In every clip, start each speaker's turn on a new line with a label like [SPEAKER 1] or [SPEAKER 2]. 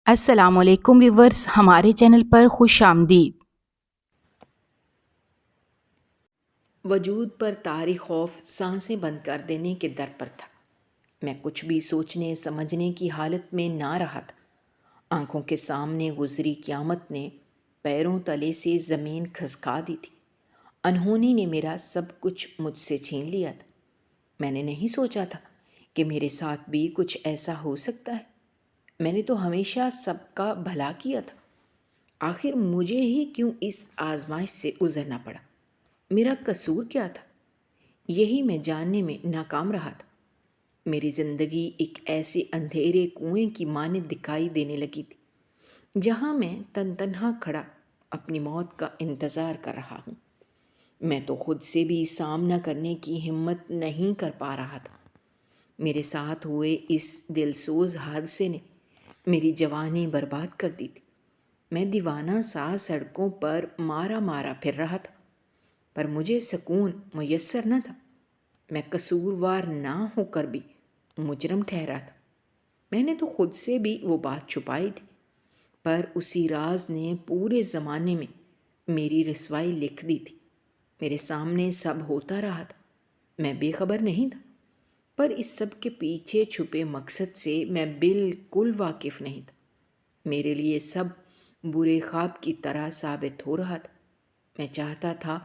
[SPEAKER 1] السلام علیکم ویورز، ہمارے چینل پر خوش آمدید۔
[SPEAKER 2] وجود پر طاری خوف سانسیں بند کر دینے کے در پر تھا۔ میں کچھ بھی سوچنے سمجھنے کی حالت میں نہ رہا تھا۔ آنکھوں کے سامنے گزری قیامت نے پیروں تلے سے زمین کھسکا دی تھی۔ انہونی نے میرا سب کچھ مجھ سے چھین لیا تھا۔ میں نے نہیں سوچا تھا کہ میرے ساتھ بھی کچھ ایسا ہو سکتا ہے۔ میں نے تو ہمیشہ سب کا بھلا کیا تھا۔ آخر مجھے ہی کیوں اس آزمائش سے گزرنا پڑا؟ میرا قصور کیا تھا؟ یہی میں جاننے میں ناکام رہا تھا۔ میری زندگی ایک ایسے اندھیرے کنویں کی مانند دکھائی دینے لگی تھی جہاں میں تنہا کھڑا اپنی موت کا انتظار کر رہا ہوں۔ میں تو خود سے بھی سامنا کرنے کی ہمت نہیں کر پا رہا تھا۔ میرے ساتھ ہوئے اس دلسوز حادثے نے میری جوانی برباد کر دی تھی۔ میں دیوانہ سا سڑکوں پر مارا پھر رہا تھا، پر مجھے سکون میسر نہ تھا۔ میں قصوروار نہ ہو کر بھی مجرم ٹھہرا تھا۔ میں نے تو خود سے بھی وہ بات چھپائی تھی، پر اسی راز نے پورے زمانے میں میری رسوائی لکھ دی تھی۔ میرے سامنے سب ہوتا رہا تھا، میں بے خبر نہیں تھا، پر اس سب کے پیچھے چھپے مقصد سے میں بالکل واقف نہیں تھا۔ میرے لیے سب برے خواب کی طرح ثابت ہو رہا تھا۔ میں چاہتا تھا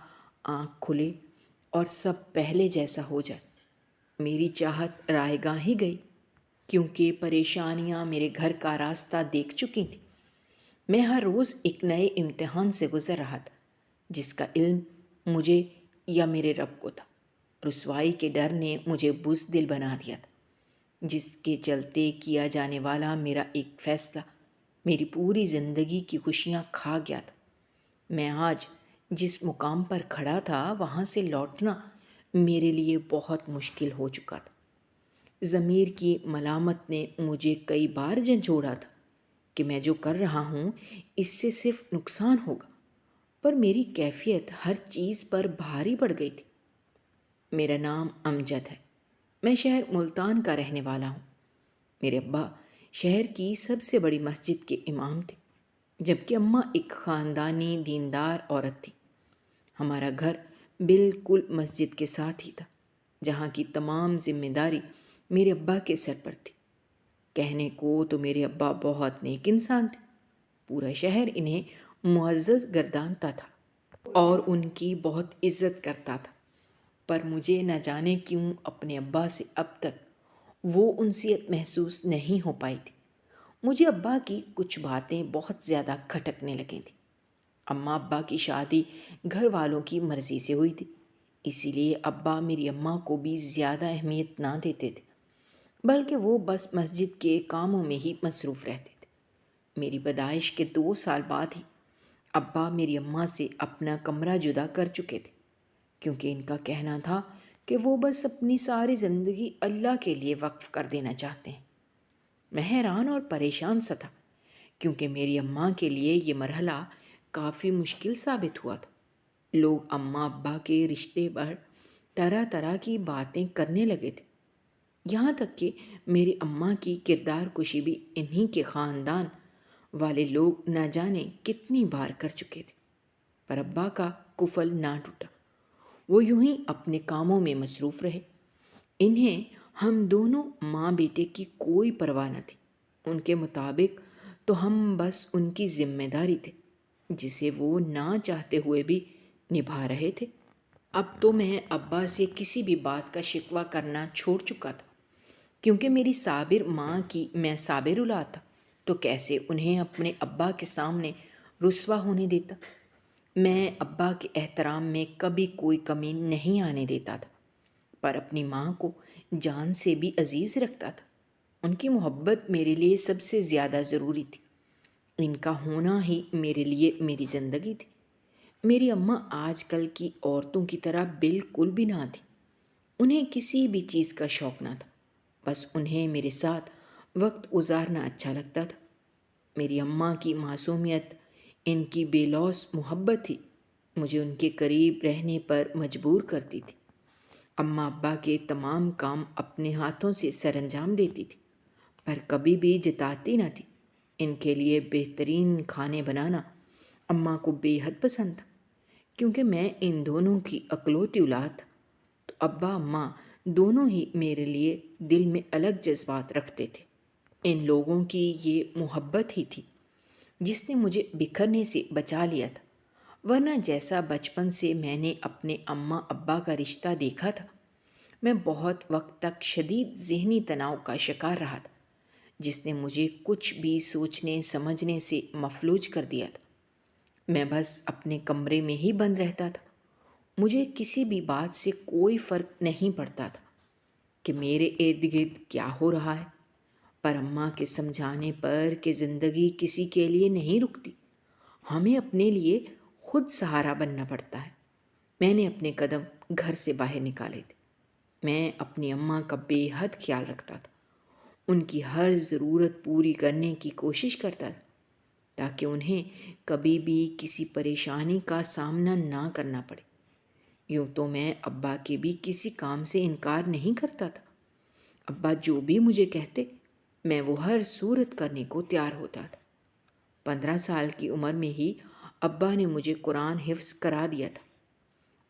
[SPEAKER 2] آنکھ کھلے اور سب پہلے جیسا ہو جائے۔ میری چاہت رائے گاں ہی گئی، کیونکہ پریشانیاں میرے گھر کا راستہ دیکھ چکی تھیں۔ میں ہر روز ایک نئے امتحان سے گزر رہا تھا، جس کا علم مجھے یا میرے رب کو تھا۔ رسوائی کے ڈر نے مجھے بزدل بنا دیا تھا، جس کے چلتے کیا جانے والا میرا ایک فیصلہ میری پوری زندگی کی خوشیاں کھا گیا تھا۔ میں آج جس مقام پر کھڑا تھا وہاں سے لوٹنا میرے لیے بہت مشکل ہو چکا تھا۔ ضمیر کی ملامت نے مجھے کئی بار جھنجھوڑا تھا کہ میں جو کر رہا ہوں اس سے صرف نقصان ہوگا، پر میری کیفیت ہر چیز پر بھاری پڑ گئی تھی۔ میرا نام امجد ہے۔ میں شہر ملتان کا رہنے والا ہوں۔ میرے ابا شہر کی سب سے بڑی مسجد کے امام تھے، جبکہ اماں ایک خاندانی دیندار عورت تھی۔ ہمارا گھر بالکل مسجد کے ساتھ ہی تھا، جہاں کی تمام ذمہ داری میرے ابا کے سر پر تھی۔ کہنے کو تو میرے ابا بہت نیک انسان تھے۔ پورا شہر انہیں معزز گردانتا تھا اور ان کی بہت عزت کرتا تھا، پر مجھے نہ جانے کیوں اپنے ابا سے اب تک وہ انسیت محسوس نہیں ہو پائی تھی۔ مجھے ابا کی کچھ باتیں بہت زیادہ کھٹکنے لگیں تھیں۔ اماں ابا کی شادی گھر والوں کی مرضی سے ہوئی تھی، اسی لیے ابا میری اماں کو بھی زیادہ اہمیت نہ دیتے تھے، بلکہ وہ بس مسجد کے کاموں میں ہی مصروف رہتے تھے۔ میری پیدائش کے 2 سال بعد ہی ابا میری اماں سے اپنا کمرہ جدا کر چکے تھے، کیونکہ ان کا کہنا تھا کہ وہ بس اپنی ساری زندگی اللہ کے لیے وقف کر دینا چاہتے ہیں۔ میں حیران اور پریشان سا تھا، کیونکہ میری اماں کے لیے یہ مرحلہ کافی مشکل ثابت ہوا تھا۔ لوگ اماں ابا کے رشتے پر طرح طرح کی باتیں کرنے لگے تھے، یہاں تک کہ میری اماں کی کردار کشی بھی انہی کے خاندان والے لوگ نہ جانے کتنی بار کر چکے تھے، پر ابا کا کفل نہ ٹوٹا۔ وہ یوں ہی اپنے کاموں میں مصروف رہے۔ انہیں ہم دونوں ماں بیٹے کی کوئی پرواہ نہ تھی۔ ان کے مطابق تو ہم بس ان کی ذمہ داری تھے، جسے وہ نہ چاہتے ہوئے بھی نبھا رہے تھے۔ اب تو میں ابا سے کسی بھی بات کا شکوہ کرنا چھوڑ چکا تھا، کیونکہ میری صابر ماں کی میں صابر اولاد تھا، تو کیسے انہیں اپنے ابا کے سامنے رسوا ہونے دیتا۔ میں ابا کے احترام میں کبھی کوئی کمی نہیں آنے دیتا تھا، پر اپنی ماں کو جان سے بھی عزیز رکھتا تھا۔ ان کی محبت میرے لیے سب سے زیادہ ضروری تھی۔ ان کا ہونا ہی میرے لیے میری زندگی تھی۔ میری اماں آج کل کی عورتوں کی طرح بالکل بھی نہ تھی۔ انہیں کسی بھی چیز کا شوق نہ تھا، بس انہیں میرے ساتھ وقت گزارنا اچھا لگتا تھا۔ میری اماں کی معصومیت، ان کی بے لوث محبت ہی مجھے ان کے قریب رہنے پر مجبور کرتی تھی۔ اماں ابا کے تمام کام اپنے ہاتھوں سے سر انجام دیتی تھی، پر کبھی بھی جتاتی نہ تھی۔ ان کے لیے بہترین کھانے بنانا اماں کو بے حد پسند تھا، کیونکہ میں ان دونوں کی اکلوتی اولاد تھا، تو ابا اماں دونوں ہی میرے لیے دل میں الگ جذبات رکھتے تھے۔ ان لوگوں کی یہ محبت ہی تھی جس نے مجھے بکھرنے سے بچا لیا تھا، ورنہ جیسا بچپن سے میں نے اپنے اماں ابا کا رشتہ دیکھا تھا، میں بہت وقت تک شدید ذہنی تناؤ کا شکار رہا تھا، جس نے مجھے کچھ بھی سوچنے سمجھنے سے مفلوج کر دیا تھا۔ میں بس اپنے کمرے میں ہی بند رہتا تھا، مجھے کسی بھی بات سے کوئی فرق نہیں پڑتا تھا کہ میرے ارد گرد کیا ہو رہا ہے، پر اماں کے سمجھانے پر کہ زندگی کسی کے لیے نہیں رکتی، ہمیں اپنے لیے خود سہارا بننا پڑتا ہے۔ میں نے اپنے قدم گھر سے باہر نکالے تھے۔ میں اپنی اماں کا بے حد خیال رکھتا تھا، ان کی ہر ضرورت پوری کرنے کی کوشش کرتا تھا تاکہ انہیں کبھی بھی کسی پریشانی کا سامنا نہ کرنا پڑے۔ یوں تو میں ابا کے بھی کسی کام سے انکار نہیں کرتا تھا، ابا جو بھی مجھے کہتے میں وہ ہر صورت کرنے کو تیار ہوتا تھا۔ 15 سال کی عمر میں ہی ابا نے مجھے قرآن حفظ کرا دیا تھا۔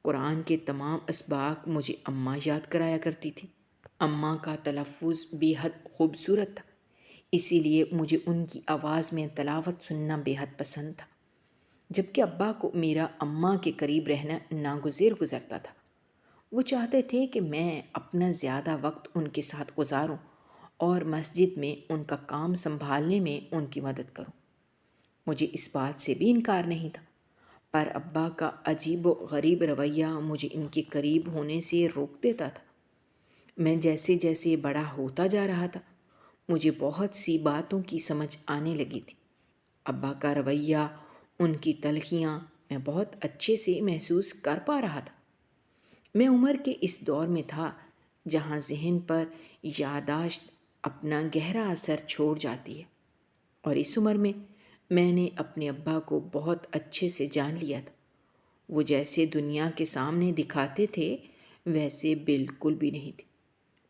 [SPEAKER 2] قرآن کے تمام اسباق مجھے اماں یاد کرایا کرتی تھی۔ اماں کا تلفظ بے حد خوبصورت تھا، اسی لیے مجھے ان کی آواز میں تلاوت سننا بے حد پسند تھا، جبکہ ابا کو میرا اماں کے قریب رہنا ناگزیر گزرتا تھا۔ وہ چاہتے تھے کہ میں اپنا زیادہ وقت ان کے ساتھ گزاروں اور مسجد میں ان کا کام سنبھالنے میں ان کی مدد کروں۔ مجھے اس بات سے بھی انکار نہیں تھا، پر ابا کا عجیب و غریب رویہ مجھے ان کے قریب ہونے سے روک دیتا تھا۔ میں جیسے جیسے بڑا ہوتا جا رہا تھا، مجھے بہت سی باتوں کی سمجھ آنے لگی تھی۔ ابا کا رویہ، ان کی تلخیاں میں بہت اچھے سے محسوس کر پا رہا تھا۔ میں عمر کے اس دور میں تھا جہاں ذہن پر یادداشت اپنا گہرا اثر چھوڑ جاتی ہے، اور اس عمر میں نے اپنے ابا کو بہت اچھے سے جان لیا تھا۔ وہ جیسے دنیا کے سامنے دکھاتے تھے ویسے بالکل بھی نہیں تھے۔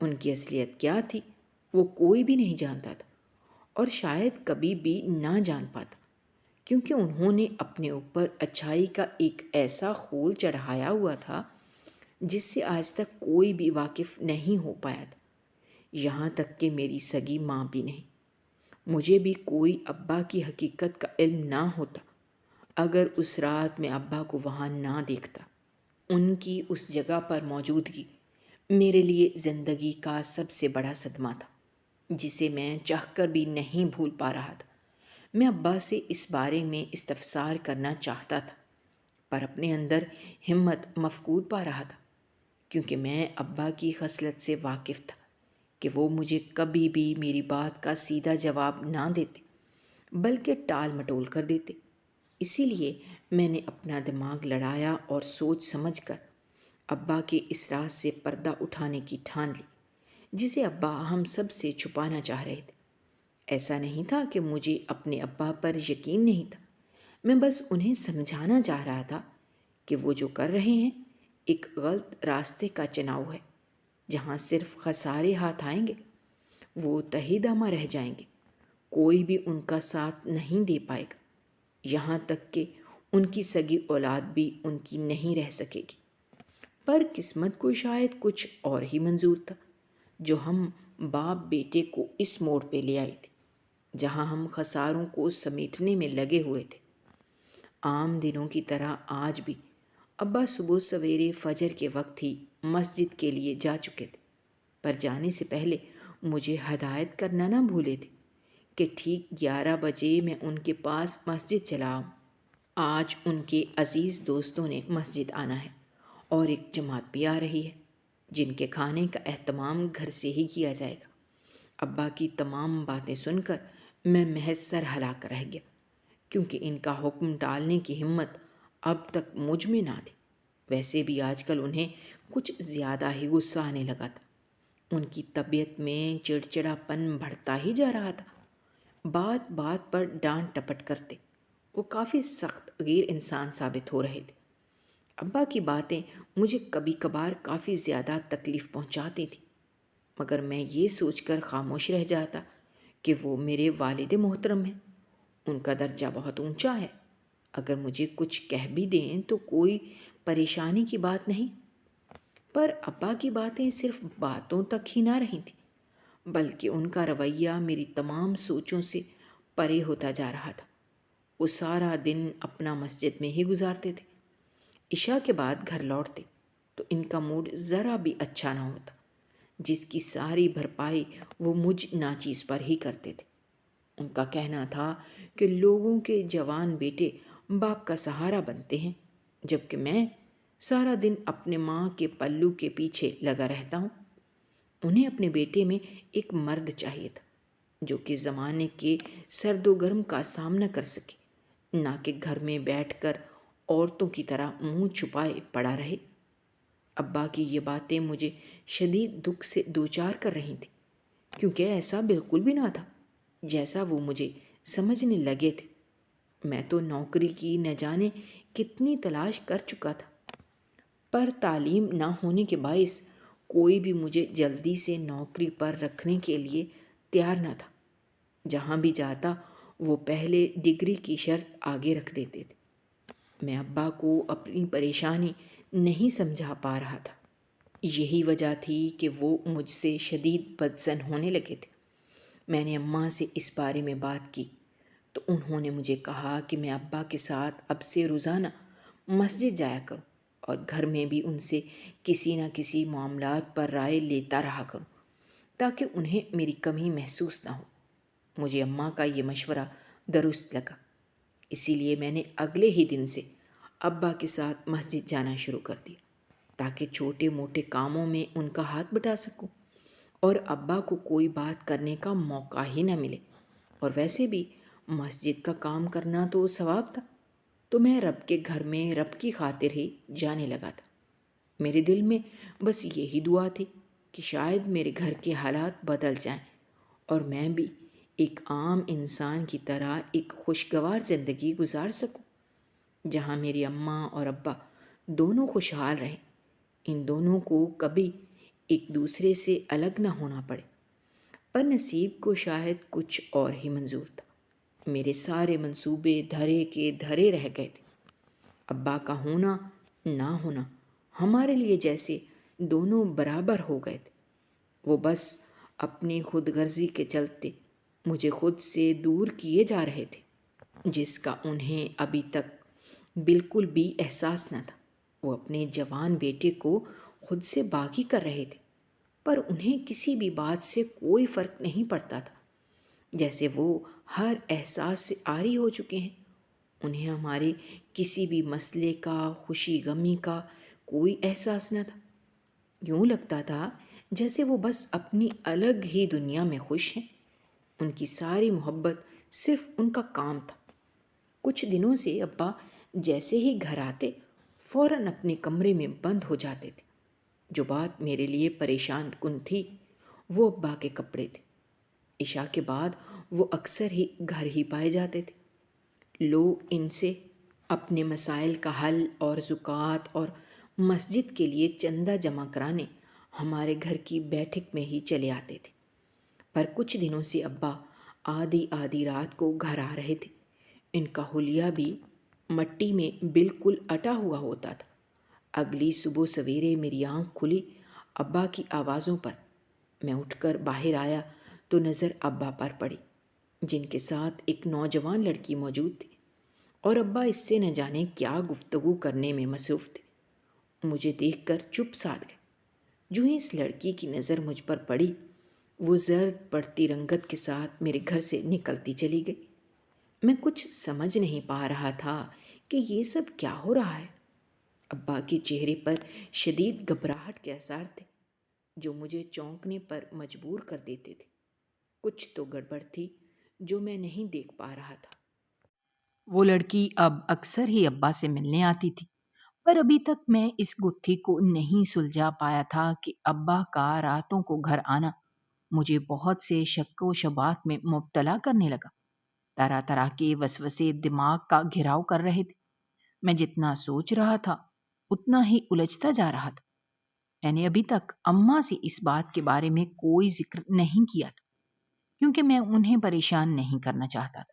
[SPEAKER 2] ان کی اصلیت کیا تھی وہ کوئی بھی نہیں جانتا تھا، اور شاید کبھی بھی نہ جان پاتا، کیونکہ انہوں نے اپنے اوپر اچھائی کا ایک ایسا خول چڑھایا ہوا تھا جس سے آج تک کوئی بھی واقف نہیں ہو پایا تھا، یہاں تک کہ میری سگی ماں بھی نہیں۔ مجھے بھی کوئی ابا کی حقیقت کا علم نہ ہوتا اگر اس رات میں ابا کو وہاں نہ دیکھتا۔ ان کی اس جگہ پر موجودگی میرے لیے زندگی کا سب سے بڑا صدمہ تھا، جسے میں چاہ کر بھی نہیں بھول پا رہا تھا۔ میں ابا سے اس بارے میں استفسار کرنا چاہتا تھا، پر اپنے اندر ہمت مفقود پا رہا تھا، کیونکہ میں ابا کی خصلت سے واقف تھا کہ وہ مجھے کبھی بھی میری بات کا سیدھا جواب نہ دیتے بلکہ ٹال مٹول کر دیتے۔ اسی لیے میں نے اپنا دماغ لڑایا اور سوچ سمجھ کر ابا کے اس راز سے پردہ اٹھانے کی ٹھان لی جسے ابا ہم سب سے چھپانا چاہ رہے تھے۔ ایسا نہیں تھا کہ مجھے اپنے ابا پر یقین نہیں تھا، میں بس انہیں سمجھانا چاہ رہا تھا کہ وہ جو کر رہے ہیں ایک غلط راستے کا چناؤ ہے، جہاں صرف خسارے ہاتھ آئیں گے، وہ تہی دامہ رہ جائیں گے، کوئی بھی ان کا ساتھ نہیں دے پائے گا، یہاں تک کہ ان کی سگی اولاد بھی ان کی نہیں رہ سکے گی۔ پر قسمت کو شاید کچھ اور ہی منظور تھا، جو ہم باپ بیٹے کو اس موڑ پہ لے آئے تھے جہاں ہم خساروں کو سمیٹنے میں لگے ہوئے تھے۔ عام دنوں کی طرح آج بھی ابا صبح سویرے فجر کے وقت ہی مسجد کے لیے جا چکے تھے، پر جانے سے پہلے مجھے ہدایت کرنا نہ بھولے تھے کہ ٹھیک 11 بجے میں ان کے پاس مسجد چلا آؤں۔ آج ان کے عزیز دوستوں نے مسجد آنا ہے اور ایک جماعت بھی آ رہی ہے جن کے کھانے کا اہتمام گھر سے ہی کیا جائے گا۔ ابا کی تمام باتیں سن کر میں محض سر ہلا کر رہ گیا، کیونکہ ان کا حکم ٹالنے کی ہمت اب تک مجھ میں نہ تھی۔ ویسے بھی آج کل انہیں کچھ زیادہ ہی غصہ آنے لگا تھا، ان کی طبیعت میں چڑچڑاپن بڑھتا ہی جا رہا تھا، بات بات پر ڈانٹ ٹپٹ کرتے، وہ کافی سخت غیر انسان ثابت ہو رہے تھے۔ ابا کی باتیں مجھے کبھی کبھار کافی زیادہ تکلیف پہنچاتی تھیں، مگر میں یہ سوچ کر خاموش رہ جاتا کہ وہ میرے والد محترم ہیں ان کا درجہ بہت اونچا ہے، اگر مجھے کچھ کہہ بھی دیں تو کوئی پریشانی کی بات نہیں۔ پر ابا کی باتیں صرف باتوں تک ہی نہ رہی تھیں، بلکہ ان کا رویہ میری تمام سوچوں سے پرے ہوتا جا رہا تھا۔ وہ سارا دن اپنا مسجد میں ہی گزارتے تھے، عشاء کے بعد گھر لوٹتے تو ان کا موڈ ذرا بھی اچھا نہ ہوتا، جس کی ساری بھرپائی وہ مجھ ناچیز پر ہی کرتے تھے۔ ان کا کہنا تھا کہ لوگوں کے جوان بیٹے باپ کا سہارا بنتے ہیں، جبکہ میں سارا دن اپنے ماں کے پلو کے پیچھے لگا رہتا ہوں۔ انہیں اپنے بیٹے میں ایک مرد چاہیے تھا جو کہ زمانے کے سرد و گرم کا سامنا کر سکے، نہ کہ گھر میں بیٹھ کر عورتوں کی طرح منہ چھپائے پڑا رہے۔ ابا کی یہ باتیں مجھے شدید دکھ سے دوچار کر رہی تھیں، کیونکہ ایسا بالکل بھی نہ تھا جیسا وہ مجھے سمجھنے لگے تھے۔ میں تو نوکری کی نہ جانے کتنی تلاش کر چکا تھا، پر تعلیم نہ ہونے کے باعث کوئی بھی مجھے جلدی سے نوکری پر رکھنے کے لیے تیار نہ تھا۔ جہاں بھی جاتا وہ پہلے ڈگری کی شرط آگے رکھ دیتے تھے۔ میں ابا کو اپنی پریشانی نہیں سمجھا پا رہا تھا۔ یہی وجہ تھی کہ وہ مجھ سے شدید بدظن ہونے لگے تھے۔ میں نے اماں سے اس بارے میں بات کی تو انہوں نے مجھے کہا کہ میں ابا کے ساتھ اب سے روزانہ مسجد جایا کروں اور گھر میں بھی ان سے کسی نہ کسی معاملات پر رائے لیتا رہا کروں، تاکہ انہیں میری کمی محسوس نہ ہو۔ مجھے اماں کا یہ مشورہ درست لگا، اسی لیے میں نے اگلے ہی دن سے ابا کے ساتھ مسجد جانا شروع کر دیا، تاکہ چھوٹے موٹے کاموں میں ان کا ہاتھ بٹا سکوں اور ابا کو کوئی بات کرنے کا موقع ہی نہ ملے۔ اور ویسے بھی مسجد کا کام کرنا تو ثواب تھا، تو میں رب کے گھر میں رب کی خاطر ہی جانے لگا تھا۔ میرے دل میں بس یہی دعا تھی کہ شاید میرے گھر کے حالات بدل جائیں اور میں بھی ایک عام انسان کی طرح ایک خوشگوار زندگی گزار سکوں، جہاں میری اماں اور ابا دونوں خوشحال رہیں، ان دونوں کو کبھی ایک دوسرے سے الگ نہ ہونا پڑے۔ پر نصیب کو شاید کچھ اور ہی منظور تھا۔ میرے سارے منصوبے دھرے کے دھرے رہ گئے تھے۔ ابا کا ہونا نہ ہونا ہمارے لیے جیسے دونوں برابر ہو گئے تھے۔ وہ بس اپنی خود غرضی کے چلتے مجھے خود سے دور کیے جا رہے تھے، جس کا انہیں ابھی تک بالکل بھی احساس نہ تھا۔ وہ اپنے جوان بیٹے کو خود سے باغی کر رہے تھے، پر انہیں کسی بھی بات سے کوئی فرق نہیں پڑتا تھا، جیسے وہ ہر احساس سے عاری ہو چکے ہیں۔ انہیں ہمارے کسی بھی مسئلے کا، خوشی غمی کا کوئی احساس نہ تھا۔ یوں لگتا تھا جیسے وہ بس اپنی الگ ہی دنیا میں خوش ہیں۔ ان کی ساری محبت صرف ان کا کام تھا۔ کچھ دنوں سے ابا جیسے ہی گھر آتے فوراً اپنے کمرے میں بند ہو جاتے تھے۔ جو بات میرے لیے پریشان کن تھی وہ ابا کے کپڑے تھے۔ عشاء کے بعد وہ اکثر ہی گھر ہی پائے جاتے تھے۔ لوگ ان سے اپنے مسائل کا حل اور زکوٰۃ اور مسجد کے لیے چندہ جمع کرانے ہمارے گھر کی بیٹھک میں ہی چلے آتے تھے۔ پر کچھ دنوں سے ابا آدھی آدھی رات کو گھر آ رہے تھے۔ ان کا حلیہ بھی مٹی میں بالکل اٹا ہوا ہوتا تھا۔ اگلی صبح سویرے میری آنکھ کھلی ابا کی آوازوں پر۔ میں اٹھ کر باہر آیا تو نظر ابا پر پڑی، جن کے ساتھ ایک نوجوان لڑکی موجود تھی، اور ابا اس سے نہ جانے کیا گفتگو کرنے میں مصروف تھے۔ مجھے دیکھ کر چپ سادھ گئے۔ جو ہی اس لڑکی کی نظر مجھ پر پڑی، وہ زرد پڑتی رنگت کے ساتھ میرے گھر سے نکلتی چلی گئی۔ میں کچھ سمجھ نہیں پا رہا تھا کہ یہ سب کیا ہو رہا ہے۔ ابا کے چہرے پر شدید گھبراہٹ کے آثار تھے، جو مجھے چونکنے پر مجبور کر دیتے تھے۔ کچھ تو گڑبڑ تھی جو میں نہیں دیکھ پا رہا تھا۔
[SPEAKER 1] وہ لڑکی اب اکثر ہی ابا سے ملنے آتی تھی، پر ابھی تک میں اس گتھی کو نہیں سلجھا پایا تھا کہ ابا کا راتوں کو گھر آنا مجھے بہت سے شک و شبہات میں مبتلا کرنے لگا۔ طرح طرح کے وسوسے دماغ کا گھیراؤ کر رہے تھے۔ میں جتنا سوچ رہا تھا اتنا ہی الجھتا جا رہا تھا۔ میں نے ابھی تک اماں سے اس بات کے بارے میں کوئی ذکر نہیں کیا تھا، کیونکہ میں انہیں پریشان نہیں کرنا چاہتا تھا۔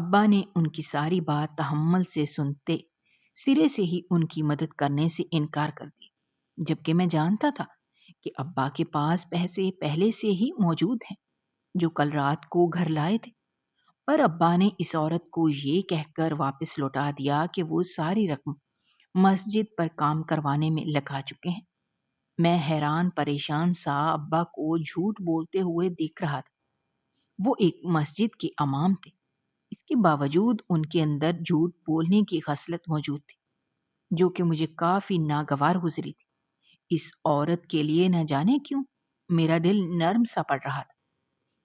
[SPEAKER 1] ابا نے ان کی ساری بات تحمل سے سنتے سرے سے ہی ان کی مدد کرنے سے انکار کر دیا، جبکہ میں جانتا تھا کہ ابا کے پاس پیسے پہلے سے ہی موجود ہیں جو کل رات کو گھر لائے تھے۔ پر ابا نے اس عورت کو یہ کہہ کر واپس لوٹا دیا کہ وہ ساری رقم مسجد پر کام کروانے میں لگا چکے ہیں۔ میں حیران پریشان سا ابا کو جھوٹ بولتے ہوئے دیکھ رہا تھا۔ وہ ایک مسجد کے امام تھے، اس کے باوجود ان کے اندر جھوٹ بولنے کی خصلت موجود تھی جو کہ مجھے کافی ناگوار گزری تھی۔ اس عورت کے لیے نہ جانے کیوں میرا دل نرم سا پڑ رہا تھا۔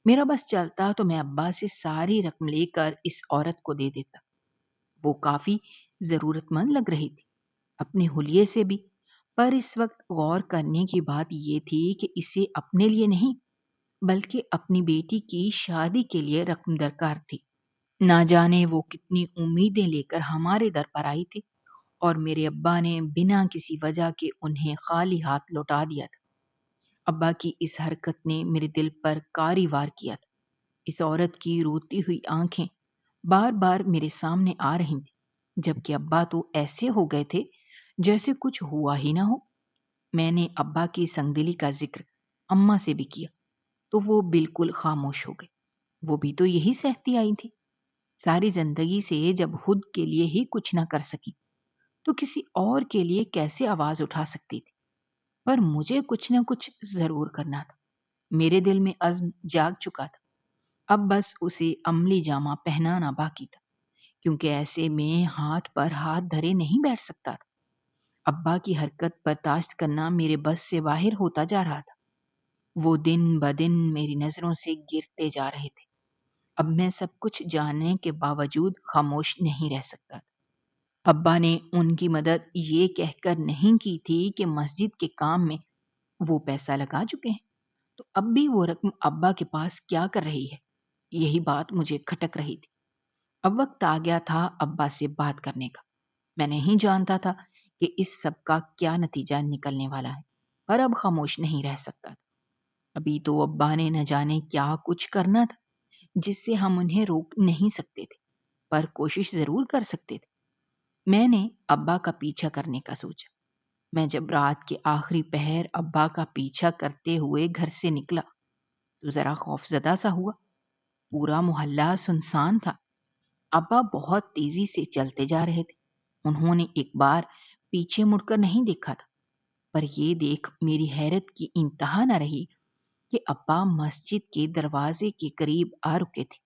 [SPEAKER 1] میرا بس چلتا تو میں ابا سے ساری رقم لے کر اس عورت کو دے دیتا۔ وہ کافی ضرورت مند لگ رہی تھی، اپنے حلیے سے بھی، پر اس وقت غور کرنے کی بات یہ تھی کہ اسے اپنے لیے نہیں بلکہ اپنی بیٹی کی شادی کے لیے رقم درکار تھی۔ نہ جانے وہ کتنی امیدیں لے کر ہمارے در پر آئی تھی اور میرے ابا نے بنا کسی وجہ کے انہیں خالی ہاتھ لوٹا دیا تھا۔ ابا کی اس حرکت نے میرے دل پر کاری وار کیا تھا۔ اس عورت کی روتی ہوئی آنکھیں بار بار میرے سامنے آ رہی تھیں، جبکہ ابا تو ایسے ہو گئے تھے جیسے کچھ ہوا ہی نہ ہو۔ میں نے ابا کی سنگدلی کا ذکر اماں سے بھی کیا تو وہ بالکل خاموش ہو گئے۔ وہ بھی تو یہی سہتی آئی تھی، ساری زندگی سے جب خود کے لیے ہی کچھ نہ کر سکی تو کسی اور کے لیے کیسے آواز اٹھا سکتی تھی؟ پر مجھے کچھ نہ کچھ ضرور کرنا تھا۔ میرے دل میں عزم جاگ چکا تھا، اب بس اسے عملی جامہ پہنانا باقی تھا، کیونکہ ایسے میں ہاتھ پر ہاتھ دھرے نہیں بیٹھ سکتا تھا۔ ابا کی حرکت برداشت کرنا میرے بس سے باہر ہوتا جا رہا تھا۔ وہ دن بدن میری نظروں سے گرتے جا رہے تھے۔ اب میں سب کچھ جاننے کے باوجود خاموش نہیں رہ سکتا تھا۔ ابا نے ان کی مدد یہ کہہ کر نہیں کی تھی کہ مسجد کے کام میں وہ پیسہ لگا چکے ہیں، تو اب بھی وہ رقم ابا کے پاس کیا کر رہی ہے؟ یہی بات مجھے کھٹک رہی تھی۔ اب وقت آ گیا تھا ابا سے بات کرنے کا۔ میں نہیں جانتا تھا کہ اس سب کا کیا نتیجہ نکلنے والا ہے، پر اب خاموش نہیں رہ سکتا تھا۔ ابھی تو ابا نے نہ جانے کیا کچھ کرنا تھا جس سے ہم انہیں روک نہیں سکتے تھے، پر کوشش ضرور کر سکتے تھے۔ میں نے ابا کا پیچھا کرنے کا سوچا۔ میں جب رات کے آخری پہر ابا کا پیچھا کرتے ہوئے گھر سے نکلا تو ذرا خوف زدہ سا ہوا۔ پورا محلہ سنسان تھا۔ ابا بہت تیزی سے چلتے جا رہے تھے۔ انہوں نے ایک بار پیچھے مڑ کر نہیں دیکھا تھا، پر یہ دیکھ میری حیرت کی انتہا نہ رہی کہ ابا مسجد کے دروازے کے قریب آ رکے تھے۔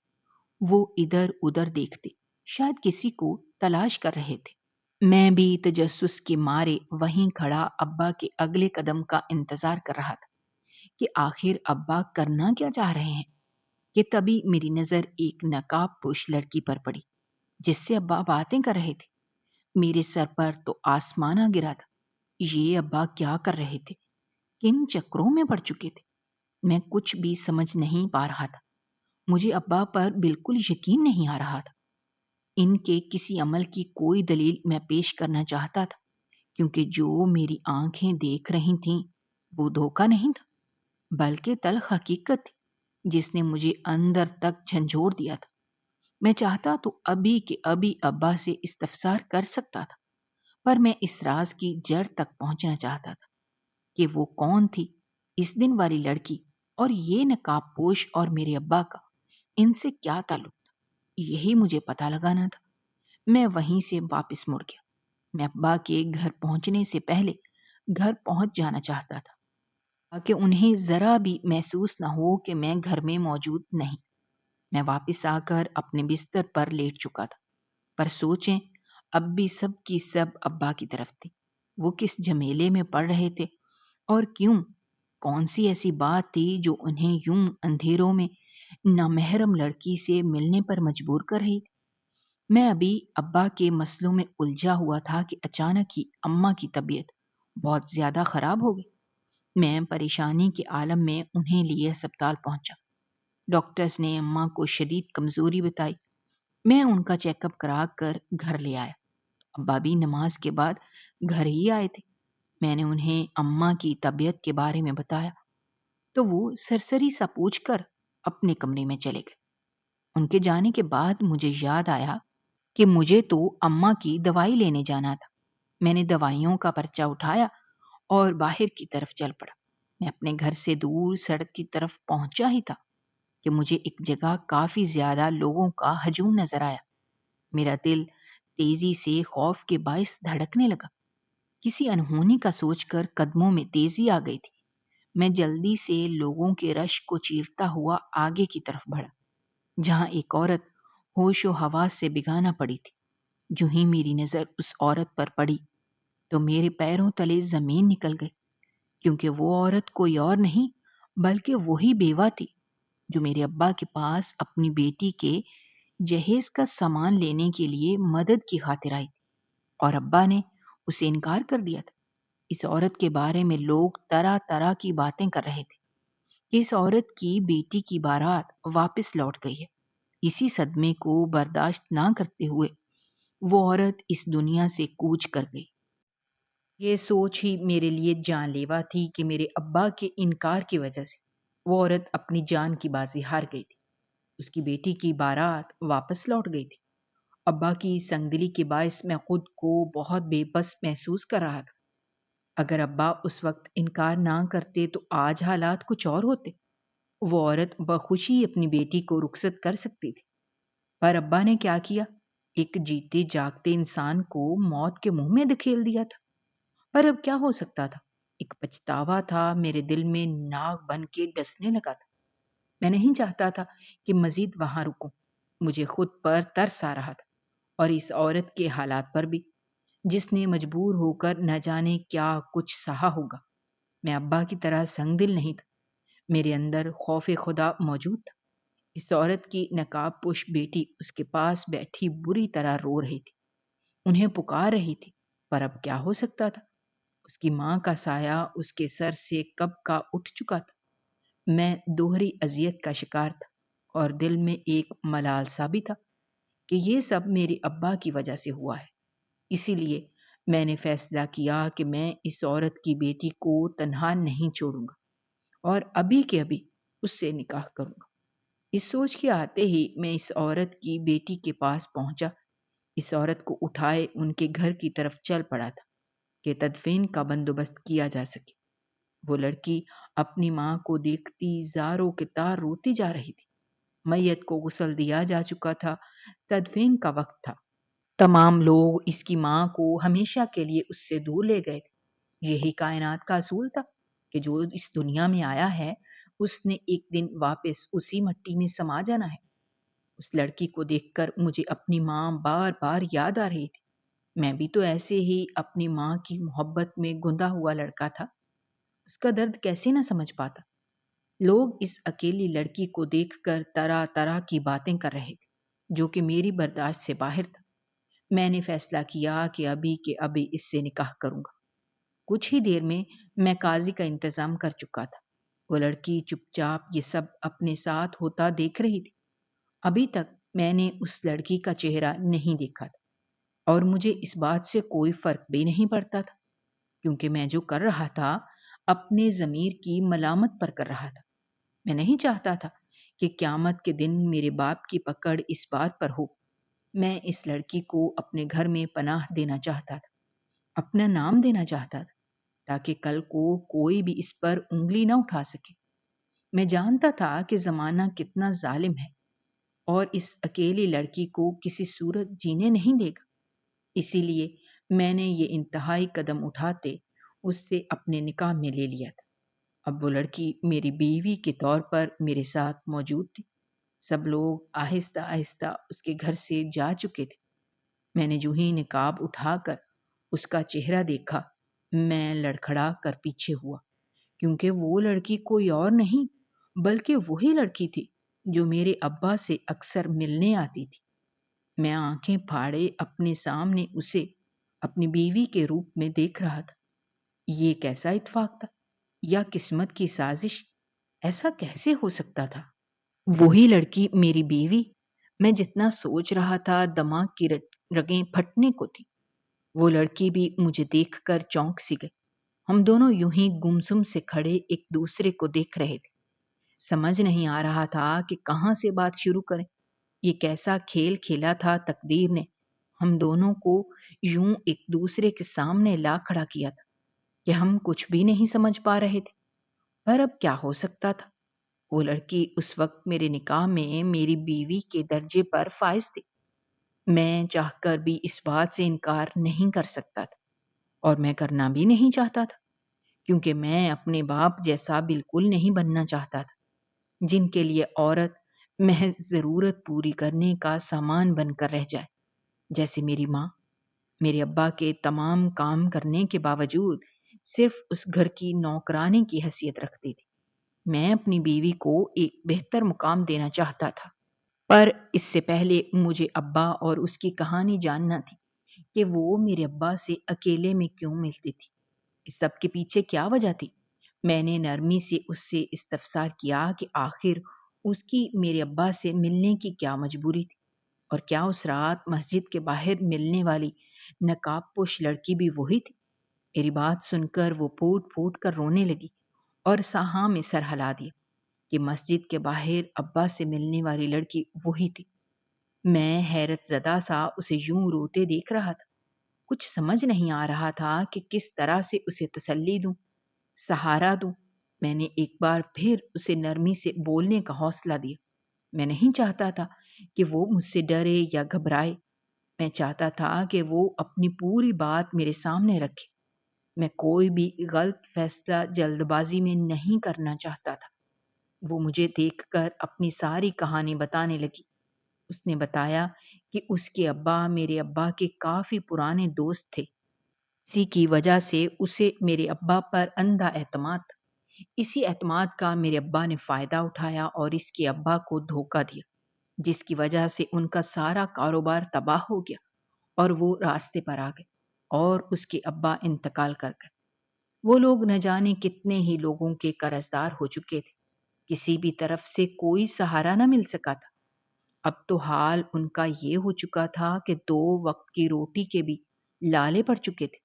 [SPEAKER 1] وہ ادھر ادھر دیکھتے، شاید کسی کو تلاش کر رہے تھے۔ میں بھی تجسس کے مارے وہیں کھڑا ابا کے اگلے قدم کا انتظار کر رہا تھا کہ آخر ابا کرنا کیا چاہ رہے ہیں، کہ تبھی میری نظر ایک نقاب پوش لڑکی پر پڑی جس سے ابا باتیں کر رہے تھے۔ میرے سر پر تو آسمان آ گرا تھا۔ یہ ابا کیا کر رہے تھے؟ کن چکروں میں پڑ چکے تھے؟ میں کچھ بھی سمجھ نہیں پا رہا تھا۔ مجھے ابا پر بالکل یقین نہیں آ رہا تھا۔ ان کے کسی عمل کی کوئی دلیل میں پیش کرنا چاہتا تھا، کیونکہ جو میری آنکھیں دیکھ رہی تھیں وہ دھوکہ نہیں تھا بلکہ تلخ حقیقت تھی جس نے مجھے اندر تک جھنجھوڑ دیا تھا۔ میں چاہتا تو ابھی کے ابھی ابا سے استفسار کر سکتا تھا، پر میں اس راز کی جڑ تک پہنچنا چاہتا تھا کہ وہ کون تھی اس دن والی لڑکی، اور یہ نقاب پوش اور میرے ابا کا ان سے کیا تعلق تھا۔ یہی مجھے پتہ لگانا تھا۔ میں وہیں سے واپس مڑ گیا۔ میں ابا کے گھر پہنچنے سے پہلے گھر پہنچ جانا چاہتا تھا تاکہ انہیں ذرا بھی محسوس نہ ہو کہ میں گھر میں موجود نہیں۔ میں واپس آ کر اپنے بستر پر لیٹ چکا تھا، پر سوچیں اب بھی سب کی سب ابا کی طرف تھی۔ وہ کس جھمیلے میں پڑ رہے تھے اور کیوں؟ کون سی ایسی بات تھی جو انہیں یوں اندھیروں میں نامحرم لڑکی سے ملنے پر مجبور کر رہی تھی؟ میں ابھی ابا کے مسئلوں میں الجھا ہوا تھا کہ اچانک ہی اماں کی طبیعت بہت زیادہ خراب ہو گئی۔ میں پریشانی کے عالم میں انہیں لیے ہسپتال پہنچا۔ ڈاکٹرز نے اماں کو شدید کمزوری بتائی۔ میں ان کا چیک اپ کرا کر گھر لے آیا۔ ابا بھی نماز کے بعد گھر ہی آئے تھے۔ میں نے انہیں اماں کی طبیعت کے بارے میں بتایا تو وہ سرسری سا پوچھ کر اپنے کمرے میں چلے گئے۔ ان کے جانے کے بعد مجھے یاد آیا کہ مجھے تو اماں کی دوائی لینے جانا تھا۔ میں نے دوائیوں کا پرچہ اٹھایا اور باہر کی طرف چل پڑا۔ میں اپنے گھر سے دور سڑک کی طرف پہنچا ہی تھا کہ مجھے ایک جگہ کافی زیادہ لوگوں کا ہجوم نظر آیا۔ میرا دل تیزی سے خوف کے باعث دھڑکنے لگا۔ کسی انہونی کا سوچ کر قدموں میں تیزی آ گئی تھی۔ میں جلدی سے لوگوں کے رش کو چیرتا ہوا آگے کی طرف بڑھا، جہاں ایک عورت ہوش و حواس سے بگانا پڑی تھی۔ جو ہی میری نظر اس عورت پر پڑی تو میرے پیروں تلے زمین نکل گئی، کیونکہ وہ عورت کوئی اور نہیں بلکہ وہی بیوہ تھی جو میرے ابا کے پاس اپنی بیٹی کے جہیز کا سامان لینے کے لیے مدد کی خاطر آئی تھی، اور ابا نے اسے انکار کر دیا تھا۔ اس عورت کے بارے میں لوگ طرح طرح کی باتیں کر رہے تھے کہ اس عورت کی بیٹی کی بارات واپس لوٹ گئی ہے۔ اسی صدمے کو برداشت نہ کرتے ہوئے وہ عورت اس دنیا سے کوچ کر گئی۔ یہ سوچ ہی میرے لیے جان لیوا تھی کہ میرے ابا کے انکار کی وجہ سے وہ عورت اپنی جان کی بازی ہار گئی تھی۔ اس کی بیٹی کی بارات واپس لوٹ گئی تھی۔ ابا کی سنگدلی کے باعث میں خود کو بہت بے بس محسوس کر رہا تھا۔ اگر ابا اس وقت انکار نہ کرتے تو آج حالات کچھ اور ہوتے۔ وہ عورت بخوشی اپنی بیٹی کو رخصت کر سکتی تھی، پر ابا نے کیا کیا؟ ایک جیتے جاگتے انسان کو موت کے منہ میں دھکیل دیا تھا۔ پر اب کیا ہو سکتا تھا؟ ایک پچھتاوا تھا میرے دل میں ناگ بن کے ڈسنے لگا تھا۔ میں نہیں چاہتا تھا کہ مزید وہاں رکوں۔ مجھے خود پر ترس آ رہا تھا، اور اس عورت کے حالات پر بھی، جس نے مجبور ہو کر نہ جانے کیا کچھ سہا ہوگا۔ میں ابا کی طرح سنگ دل نہیں تھا، میرے اندر خوف خدا موجود تھا۔ اس عورت کی نقاب پوش بیٹی اس کے پاس بیٹھی بری طرح رو رہی تھی، انہیں پکار رہی تھی، پر اب کیا ہو سکتا تھا؟ اس کی ماں کا سایہ اس کے سر سے کب کا اٹھ چکا تھا۔ میں دوہری اذیت کا شکار تھا، اور دل میں ایک ملال سا بھی تھا کہ یہ سب میرے ابا کی وجہ سے ہوا ہے۔ اسی لیے میں نے فیصلہ کیا کہ میں اس عورت کی بیٹی کو تنہا نہیں چھوڑوں گا، اور ابھی کے ابھی اس سے نکاح کروں گا۔ اس سوچ کے آتے ہی میں اس عورت کی بیٹی کے پاس پہنچا، اس عورت کو اٹھائے ان کے گھر کی طرف چل پڑا تھا کہ تدفین کا بندوبست کیا جا سکے۔ وہ لڑکی اپنی ماں کو دیکھتی زاروں کے تار روتی جا رہی تھی۔ میت کو غسل دیا جا چکا تھا، تدفین کا وقت تھا۔ تمام لوگ اس کی ماں کو ہمیشہ کے لیے اس سے دور لے گئے تھے۔ یہی کائنات کا اصول تھا کہ جو اس دنیا میں آیا ہے اس نے ایک دن واپس اسی مٹی میں سما جانا ہے۔ اس لڑکی کو دیکھ کر مجھے اپنی ماں بار بار یاد آ رہی تھی۔ میں بھی تو ایسے ہی اپنی ماں کی محبت میں گندا ہوا لڑکا تھا۔ اس کا درد کیسے نہ سمجھ پاتا؟ لوگ اس اکیلی لڑکی کو دیکھ کر طرح طرح کی باتیں کر رہے تھے، جو کہ میری برداشت سے باہر تھا۔ میں نے فیصلہ کیا کہ ابھی کے ابھی اس سے نکاح کروں گا۔ کچھ ہی دیر میں قاضی کا انتظام کر چکا تھا۔ وہ لڑکی چپ چاپ یہ سب اپنے ساتھ ہوتا دیکھ رہی تھی۔ ابھی تک میں نے اس لڑکی کا چہرہ نہیں دیکھا تھا، اور مجھے اس بات سے کوئی فرق بھی نہیں پڑتا تھا، کیونکہ میں جو کر رہا تھا اپنے ضمیر کی ملامت پر کر رہا تھا۔ میں نہیں چاہتا تھا کہ قیامت کے دن میرے باپ کی پکڑ اس بات پر ہو۔ میں اس لڑکی کو اپنے گھر میں پناہ دینا چاہتا تھا، اپنا نام دینا چاہتا تھا، تاکہ کل کو کوئی بھی اس پر انگلی نہ اٹھا سکے۔ میں جانتا تھا کہ زمانہ کتنا ظالم ہے، اور اس اکیلی لڑکی کو کسی صورت جینے نہیں دے گا۔ اسی لیے میں نے یہ انتہائی قدم اٹھاتے اس سے اپنے نکاح میں لے لیا تھا۔ اب وہ لڑکی میری بیوی کے طور پر میرے ساتھ موجود تھی۔ سب لوگ آہستہ آہستہ اس کے گھر سے جا چکے تھے۔ میں نے جو ہی نقاب اٹھا کر اس کا چہرہ دیکھا، میں لڑکھڑا کر پیچھے ہوا، کیونکہ وہ لڑکی کوئی اور نہیں بلکہ وہی لڑکی تھی جو میرے ابا سے اکثر ملنے آتی تھی۔ میں آنکھیں پھاڑے اپنے سامنے اسے اپنی بیوی کے روپ میں دیکھ رہا تھا۔ یہ کیسا اتفاق تھا، یا قسمت کی سازش؟ ایسا کیسے ہو سکتا تھا؟ وہی لڑکی میری بیوی؟ میں جتنا سوچ رہا تھا دماغ کی رگیں پھٹنے کو تھی۔ وہ لڑکی بھی مجھے دیکھ کر چونک سی گئی۔ ہم دونوں یوں ہی گمسم سے کھڑے ایک دوسرے کو دیکھ رہے تھے۔ سمجھ نہیں آ رہا تھا کہ کہاں سے بات شروع کریں۔ یہ کیسا کھیل کھیلا تھا تقدیر نے، ہم دونوں کو یوں ایک دوسرے کے سامنے لا کھڑا کیا تھا کہ ہم کچھ بھی نہیں سمجھ پا رہے تھے۔ پر اب کیا ہو سکتا تھا؟ وہ لڑکی اس وقت میرے نکاح میں میری بیوی کے درجے پر فائز تھی۔ میں چاہ کر بھی اس بات سے انکار نہیں کر سکتا تھا، اور میں کرنا بھی نہیں چاہتا تھا، کیونکہ میں اپنے باپ جیسا بالکل نہیں بننا چاہتا تھا، جن کے لیے عورت محض ضرورت پوری کرنے کا سامان بن کر رہ جائے، جیسے میری ماں میرے ابا کے تمام کام کرنے کے باوجود صرف اس گھر کی نوکرانے کی حیثیت رکھتی تھی۔ میں اپنی بیوی کو ایک بہتر مقام دینا چاہتا تھا، پر اس سے پہلے مجھے ابا اور اس کی کہانی جاننا تھی کہ وہ میرے ابا سے اکیلے میں کیوں ملتی تھی۔ اس سب کے پیچھے کیا وجہ تھی؟ میں نے نرمی سے اس سے استفسار کیا کہ آخر اس کی میرے ابا سے ملنے کی کیا مجبوری تھی، اور کیا اس رات مسجد کے باہر ملنے والی نقاب پوش لڑکی بھی وہی تھی؟ میری بات سن کر وہ پھوٹ پھوٹ کر رونے لگی اور سہاں میں سر ہلا دیا کہ مسجد کے باہر ابا سے ملنے والی لڑکی وہی تھی۔ میں حیرت زدہ سا اسے یوں روتے دیکھ رہا تھا، کچھ سمجھ نہیں آ رہا تھا کہ کس طرح سے اسے تسلی دوں، سہارا دوں۔ میں نے ایک بار پھر اسے نرمی سے بولنے کا حوصلہ دیا۔ میں نہیں چاہتا تھا کہ وہ مجھ سے ڈرے یا گھبرائے، میں چاہتا تھا کہ وہ اپنی پوری بات میرے سامنے رکھے۔ میں کوئی بھی غلط فیصلہ جلد بازی میں نہیں کرنا چاہتا تھا۔ وہ مجھے دیکھ کر اپنی ساری کہانی بتانے لگی۔ اس نے بتایا کہ اس کے ابا میرے ابا کے کافی پرانے دوست تھے، اسی کی وجہ سے اسے میرے ابا پر اندھا اعتماد تھا۔ اسی اعتماد کا میرے ابا نے فائدہ اٹھایا اور اس کے ابا کو دھوکہ دیا، جس کی وجہ سے ان کا سارا کاروبار تباہ ہو گیا اور وہ راستے پر آ گئے اور اس کے ابا انتقال کر گئے۔ وہ لوگ نہ جانے کتنے ہی لوگوں کے قرضدار ہو چکے تھے، کسی بھی طرف سے کوئی سہارا نہ مل سکا تھا۔ اب تو حال ان کا یہ ہو چکا تھا کہ 2 وقت کی روٹی کے بھی لالے پڑ چکے تھے۔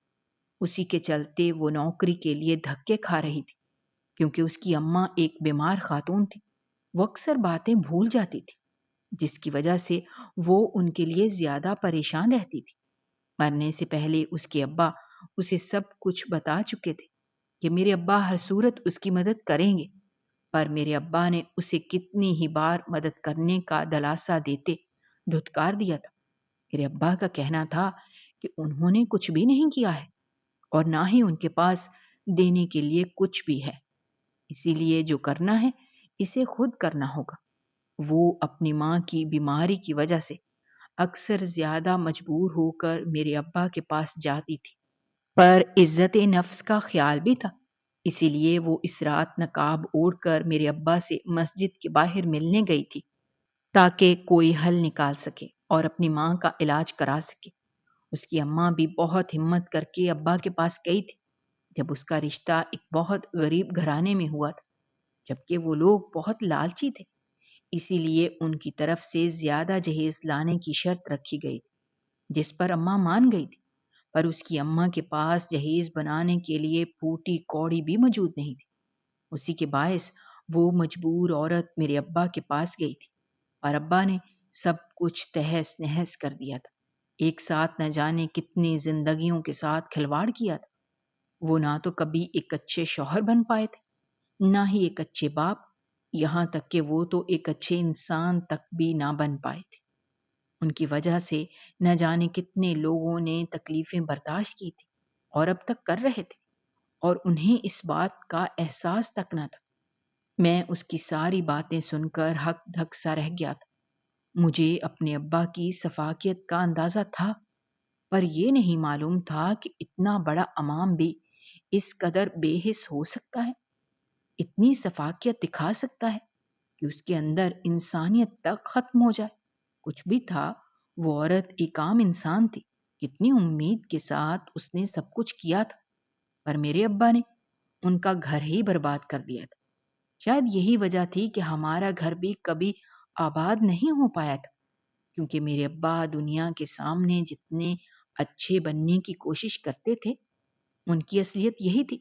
[SPEAKER 1] اسی کے چلتے وہ نوکری کے لیے دھکے کھا رہی تھی، کیونکہ اس کی اماں ایک بیمار خاتون تھی۔ وہ اکثر باتیں بھول جاتی تھی، جس کی وجہ سے وہ ان کے لیے زیادہ پریشان رہتی تھی۔ مرنے سے پہلے اس کے ابا اسے سب کچھ بتا چکے تھے کہ میرے ابا ہر صورت اس کی مدد کریں گے، پر میرے ابا نے اسے کتنی ہی بار مدد کرنے کا دلاسا دیتے دھتکار دیا تھا۔ میرے ابا کا کہنا تھا کہ انہوں نے کچھ بھی نہیں کیا ہے اور نہ ہی ان کے پاس دینے کے لیے کچھ بھی ہے، اسی لیے جو کرنا ہے اسے خود کرنا ہوگا۔ وہ اپنی ماں کی بیماری کی وجہ سے اکثر زیادہ مجبور ہو کر میرے ابا کے پاس جاتی تھی، پر عزت نفس کا خیال بھی تھا، اسی لیے وہ اس رات نقاب اوڑھ کر میرے ابا سے مسجد کے باہر ملنے گئی تھی، تاکہ کوئی حل نکال سکے اور اپنی ماں کا علاج کرا سکے۔ اس کی اماں بھی بہت ہمت کر کے ابا کے پاس گئی تھی، جب اس کا رشتہ ایک بہت غریب گھرانے میں ہوا تھا، جبکہ وہ لوگ بہت لالچی تھے، اسی لیے ان کی طرف سے زیادہ جہیز لانے کی شرط رکھی گئی تھی، جس پر اماں مان گئی تھی۔ پر اس کی اماں کے پاس جہیز بنانے کے لیے پھوٹی کوڑی بھی موجود نہیں تھی، اسی کے باعث وہ مجبور عورت میرے ابا کے پاس گئی تھی، اور ابا نے سب کچھ تہس نہس کر دیا تھا۔ ایک ساتھ نہ جانے کتنی زندگیوں کے ساتھ کھلواڑ کیا تھا۔ وہ نہ تو کبھی ایک اچھے شوہر بن پائے تھے، نہ ہی ایک اچھے باپ، یہاں تک کہ وہ تو ایک اچھے انسان تک بھی نہ بن پائے تھے۔ ان کی وجہ سے نہ جانے کتنے لوگوں نے تکلیفیں برداشت کی تھی اور اب تک کر رہے تھے، اور انہیں اس بات کا احساس تک نہ تھا۔ میں اس کی ساری باتیں سن کر ہک دھک سا رہ گیا تھا۔ مجھے اپنے ابا کی سفاکیت کا اندازہ تھا، پر یہ نہیں معلوم تھا کہ اتنا بڑا امام بھی اس قدر بے حس ہو سکتا ہے، اتنی سفاکیت دکھا سکتا ہے کہ اس کے اندر انسانیت تک ختم ہو جائے۔ کچھ بھی تھا، وہ عورت ایک عام انسان تھی، کتنی امید کے ساتھ اس نے سب کچھ کیا تھا، پر میرے ابا نے ان کا گھر ہی برباد کر دیا تھا۔ شاید یہی وجہ تھی کہ ہمارا گھر بھی کبھی آباد نہیں ہو پایا تھا، کیونکہ میرے ابا دنیا کے سامنے جتنے اچھے بننے کی کوشش کرتے تھے، ان کی اصلیت یہی تھی،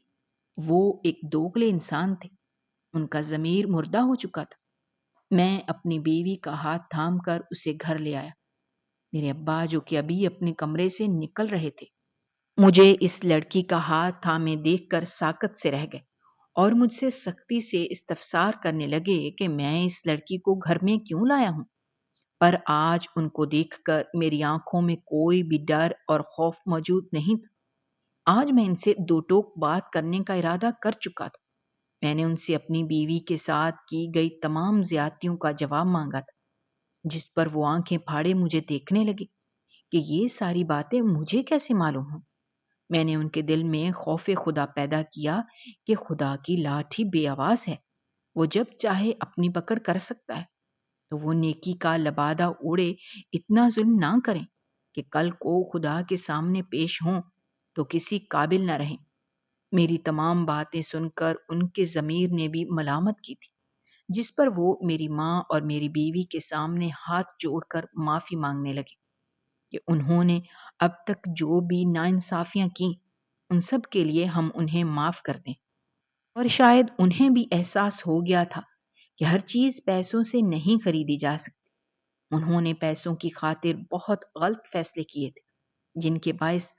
[SPEAKER 1] وہ ایک دوگلے انسان تھے، ان کا ضمیر مردہ ہو چکا تھا۔ میں اپنی بیوی کا ہاتھ تھام کر اسے گھر لے آیا۔ میرے ابا جو کہ ابھی اپنے کمرے سے نکل رہے تھے، مجھے اس لڑکی کا ہاتھ تھامے دیکھ کر ساکت سے رہ گئے اور مجھ سے سختی سے استفسار کرنے لگے کہ میں اس لڑکی کو گھر میں کیوں لایا ہوں۔ پر آج ان کو دیکھ کر میری آنکھوں میں کوئی بھی ڈر اور خوف موجود نہیں تھا۔ آج میں ان سے دو ٹوک بات کرنے کا ارادہ کر چکا تھا۔ میں نے ان سے اپنی بیوی کے ساتھ کی گئی تمام زیادتیوں کا جواب مانگا تھا، جس پر وہ آنکھیں پھاڑے مجھے دیکھنے لگے کہ یہ ساری باتیں مجھے کیسے معلوم ہوں۔ میں نے ان کے دل میں خوف خدا پیدا کیا کہ خدا کی لاٹھی بے آواز ہے، وہ جب چاہے اپنی پکڑ کر سکتا ہے، تو وہ نیکی کا لبادہ اوڑے اتنا ظلم نہ کریں کہ کل کو خدا کے سامنے پیش ہوں تو کسی قابل نہ رہیں۔ میری تمام باتیں سن کر ان کے ضمیر نے بھی ملامت کی تھی، جس پر وہ میری ماں اور میری بیوی کے سامنے ہاتھ جوڑ کر معافی مانگنے لگے کہ انہوں نے اب تک جو بھی ناانصافیاں کی، ان سب کے لیے ہم انہیں معاف کر دیں۔ اور شاید انہیں بھی احساس ہو گیا تھا کہ ہر چیز پیسوں سے نہیں خریدی جا سکتی۔ انہوں نے پیسوں کی خاطر بہت غلط فیصلے کیے تھے، جن کے باعث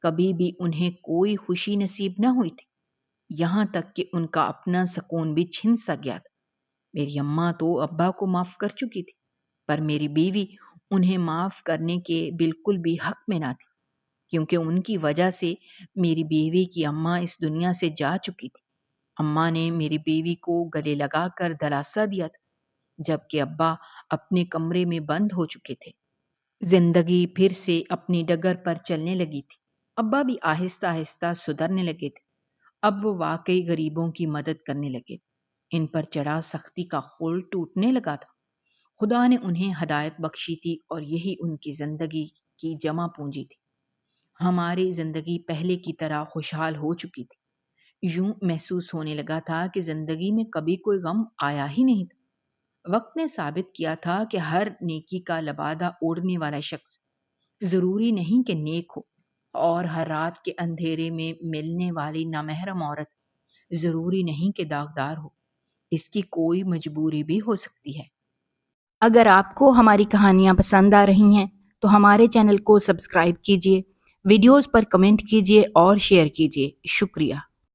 [SPEAKER 1] کبھی بھی انہیں کوئی خوشی نصیب نہ ہوئی تھی، یہاں تک کہ ان کا اپنا سکون بھی چھن سا گیا تھا۔ میری اماں تو ابا کو معاف کر چکی تھی، پر میری بیوی انہیں معاف کرنے کے بالکل بھی حق میں نہ تھی، کیونکہ ان کی وجہ سے میری بیوی کی اماں اس دنیا سے جا چکی تھی۔ اماں نے میری بیوی کو گلے لگا کر دلاسا دیا تھا، جبکہ ابا اپنے کمرے میں بند ہو چکے تھے۔ زندگی پھر سے اپنی ڈگر پر چلنے لگی تھی۔ ابا بھی آہستہ آہستہ سدھرنے لگے تھے۔ اب وہ واقعی غریبوں کی مدد کرنے لگے تھے۔ ان پر چڑھا سختی کا خول ٹوٹنے لگا تھا۔ خدا نے انہیں ہدایت بخشی تھی اور یہی ان کی زندگی کی جمع پونجی تھی۔ ہماری زندگی پہلے کی طرح خوشحال ہو چکی تھی۔ یوں محسوس ہونے لگا تھا کہ زندگی میں کبھی کوئی غم آیا ہی نہیں تھا۔ وقت نے ثابت کیا تھا کہ ہر نیکی کا لبادہ اوڑھنے والا شخص ضروری نہیں کہ نیک ہو، اور ہر رات کے اندھیرے میں ملنے والی نامحرم عورت ضروری نہیں کہ داغدار ہو۔ اس کی کوئی مجبوری بھی ہو سکتی ہے۔
[SPEAKER 3] اگر آپ کو ہماری کہانیاں پسند آ رہی ہیں تو ہمارے چینل کو سبسکرائب کیجیے، ویڈیوز پر کمنٹ کیجیے اور شیئر کیجیے۔ شکریہ۔